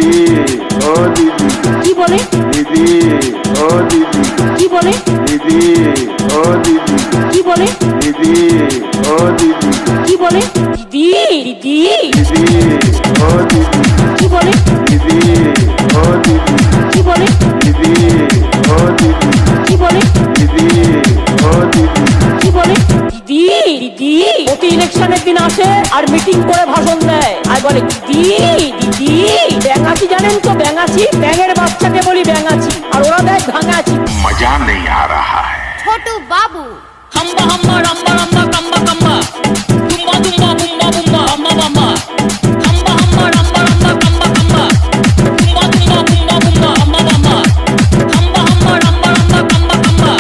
দিদি ও দিদি কি বলে দিদি ও দিদি কি বলে দিদি ও দিদি কি বলে দিদি ও দিদি কি বলে দিদি দিদি দিদি ও দিদি কি বলে দিদি ও দিদি কি বলে দিদি ও দিদি কি বলে দিদি ও দিদি কি বলে দিদি দিদি প্রতি ইলেকশনের দিন আসে আর মিটিং করে ভাষণ দেয় আর বলে দিদি দিদি ব্যাঙাচি জানেন তো ব্যাঙাচি ব্যাঙের বাচ্চাকে বলি ব্যাঙাচি আর ওরা দেয় ভাঙাচি मजा नहीं आ रहा है। ছোটু বাবু হাম্বা হাম্বা রাম্বা রাম্বা কাম্বা কাম্বা দুম্বা দুম্বা বুম্বা বুম্বা হাম্বা বাম্বা হাম্বা হাম্বা রাম্বা রাম্বা কাম্বা কাম্বা দুম্বা দুম্বা বুম্বা বুম্বা হাম্বা বাম্বা হাম্বা হাম্বা রাম্বা রাম্বা কাম্বা কাম্বা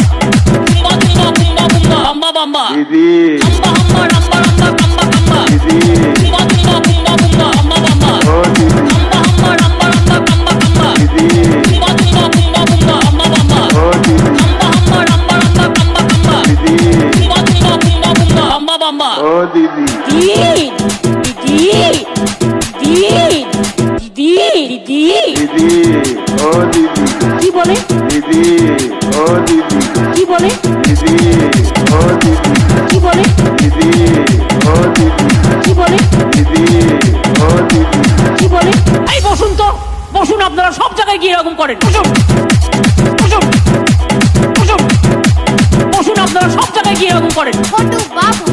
দুম্বা দুম্বা বুম্বা বুম্বা হাম্বা বাম্বা দিদি হাম্বা হাম্বা রাম্বা রাম্বা কাম্বা কাম্বা দিদি দুম্বা দুম্বা বুম্বা বুম্বা হাম্বা বাম্বা ও দিদি হাম্বা হাম্বা রাম্বা রাম্বা কাম্বা কাম্বা দিদি দুম্বা দুম্বা বুম্বা বুম্বা হাম্বা বাম্বা ও দিদি হাম্বা হাম্বা রাম্বা রাম্বা কাম্বা কাম্বা দিদি দুম্বা দুম্বা বুম্বা বুম্বা হাম্বা বাম্বা ও দিদি দিদি ও দিদি কি বলে দিদি ও দিদি কি বলে দিদি ও দিদি কি বলে দিদি ও দিদি কি বলে দিদি ও দিদি কি বলে এই বসুন তো বসুন আপনারা সব জায়গায় গিয়ে এরকম করেন বসুন বসুন বসুন বসুন আপনারা সব জায়গায় গিয়ে এরকম করেন ছোটু বাবু